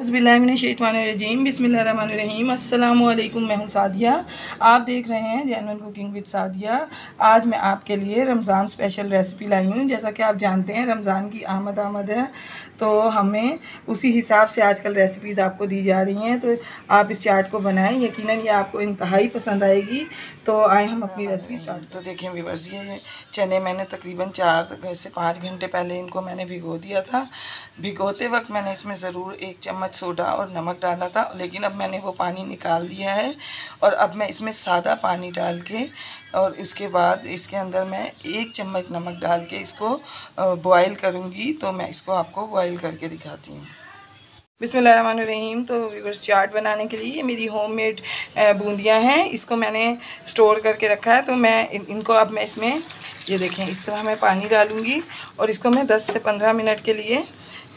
बिस्मिल्लाहिर्रहमानिर्रहीम बिस्मिल्लाहिर्रहमानिर्रहीम अस्सलामुअलैकुम। मैं हूँ सादिया, आप देख रहे हैं जेन्युइन कुकिंग विद सादिया। आज मैं आपके लिए रमज़ान स्पेशल रेसिपी लाई हूँ। जैसा कि आप जानते हैं रमज़ान की आमद है, तो हमें उसी हिसाब से आजकल रेसिपीज़ आपको दी जा रही हैं। तो आप इस चाट को बनाएं, यकीनन ये आपको इंतहाई पसंद आएगी। तो आए हम अपनी रेसिपी स्टार्ट। तो देखें व्यूअर्स, ये चने मैंने तकरीबन 4 से 5 घंटे पहले इनको मैंने भिगो दिया था। भिगोते वक्त मैंने इसमें ज़रूर 1 चम्मच सोडा और नमक डाला था, लेकिन अब मैंने वो पानी निकाल दिया है और अब मैं इसमें सादा पानी डाल के और इसके बाद इसके अंदर मैं 1 चम्मच नमक डाल के इसको बॉयल करूँगी। तो मैं इसको आपको बॉयल करके दिखाती हूँ। बिस्मिल्लाहिर्रहमानिर्रहीम। तो व्यूअर्स, चाट बनाने के लिए ये मेरी होममेड बूंदियाँ हैं। इसको मैंने स्टोर करके रखा है। तो मैं इनको अब मैं इसमें ये देखें इस तरह मैं पानी डालूँगी और इसको मैं 10 से 15 मिनट के लिए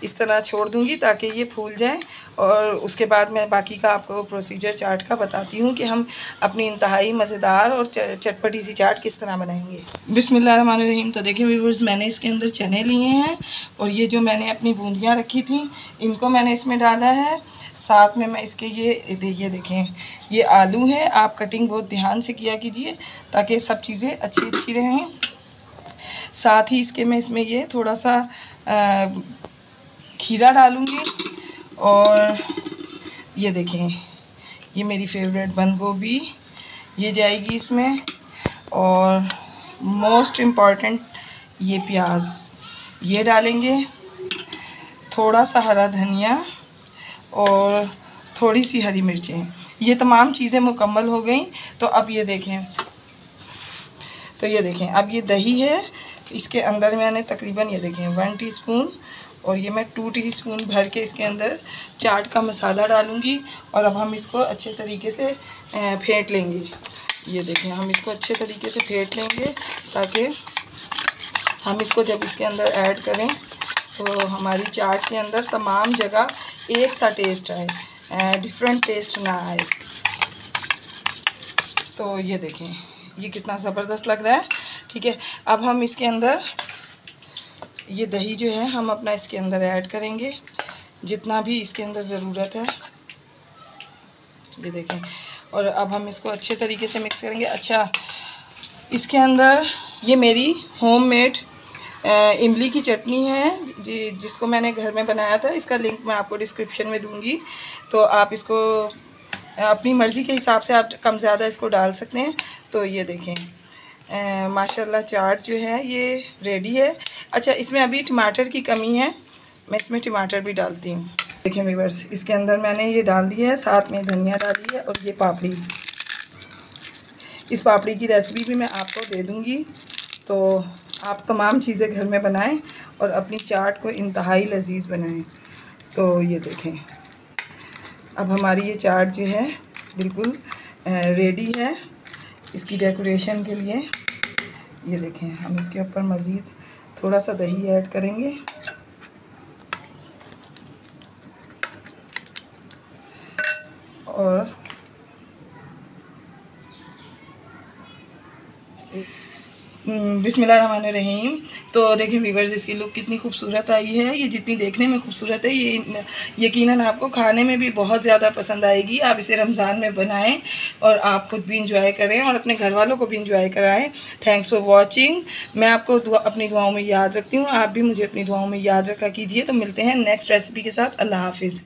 इस तरह छोड़ दूँगी ताकि ये फूल जाए। और उसके बाद मैं बाकी का आपको प्रोसीजर चाट का बताती हूँ कि हम अपनी इंतहाई मज़ेदार और चटपटी सी चाट किस तरह बनाएंगे। बिस्मिल्लाहिर्रहमानिर्रहीम। तो देखिए व्यूअर्स, मैंने इसके अंदर चने लिए हैं और ये जो मैंने अपनी बूंदियाँ रखी थी इनको मैंने इसमें डाला है। साथ में मैं इसके ये देखें ये आलू है। आप कटिंग बहुत ध्यान से किया कीजिए ताकि सब चीज़ें अच्छी रहें। साथ ही इसमें ये थोड़ा सा खीरा डालूँगी और ये देखें ये मेरी फेवरेट बंद गोभी ये जाएगी इसमें। और मोस्ट इम्पॉर्टेंट ये प्याज ये डालेंगे, थोड़ा सा हरा धनिया और थोड़ी सी हरी मिर्चें। ये तमाम चीज़ें मुकम्मल हो गई। तो अब ये देखें अब ये दही है। इसके अंदर मैंने तकरीबन ये देखें 1 टीस्पून और ये मैं 2 टीस्पून भर के इसके अंदर चाट का मसाला डालूँगी। और अब हम इसको अच्छे तरीके से फेंट लेंगे। ये देखें हम इसको अच्छे तरीके से फेंट लेंगे ताकि हम इसको जब इसके अंदर ऐड करें तो हमारी चाट के अंदर तमाम जगह एक सा टेस्ट आए, डिफरेंट टेस्ट ना आए। तो ये देखें ये कितना ज़बरदस्त लग रहा है। ठीक है, अब हम इसके अंदर ये दही जो है हम अपना इसके अंदर ऐड करेंगे जितना भी इसके अंदर ज़रूरत है। ये देखें और अब हम इसको अच्छे तरीके से मिक्स करेंगे। अच्छा, इसके अंदर ये मेरी होममेड इमली की चटनी है जिसको मैंने घर में बनाया था। इसका लिंक मैं आपको डिस्क्रिप्शन में दूंगी। तो आप इसको अपनी मर्ज़ी के हिसाब से आप कम ज़्यादा इसको डाल सकते हैं। तो ये देखें माशाल्लाह चाट जो है ये रेडी है। अच्छा, इसमें अभी टमाटर की कमी है, मैं इसमें टमाटर भी डालती हूँ। देखें व्यूअर्स, इसके अंदर मैंने ये डाल दिया है, साथ में धनिया डाली है और ये पापड़ी। इस पापड़ी की रेसिपी भी मैं आपको दे दूँगी। तो आप तमाम चीज़ें घर में बनाएं और अपनी चाट को इंतहाई लजीज बनाएं। तो ये देखें अब हमारी ये चाट जो है बिल्कुल रेडी है इसकी डेकोरेशन के लिए। ये देखें हम इसके ऊपर मज़ीद थोड़ा सा दही ऐड करेंगे और बिस्मिल्लाहिर्रहमानिर्रहीम। तो देखिए व्यूअर्स, इसकी लुक कितनी खूबसूरत आई है। ये जितनी देखने में खूबसूरत है ये यकीनन आपको खाने में भी बहुत ज़्यादा पसंद आएगी। आप इसे रमज़ान में बनाएं और आप ख़ुद भी इंजॉय करें और अपने घर वालों को भी इंजॉय कराएं। Thanks for watching. मैं आपको अपनी दुआओं में याद रखती हूँ, आप भी मुझे अपनी दुआओं में याद रखा कीजिए। तो मिलते हैं नेक्स्ट रेसिपी के साथ। अल्लाह हाफिज़।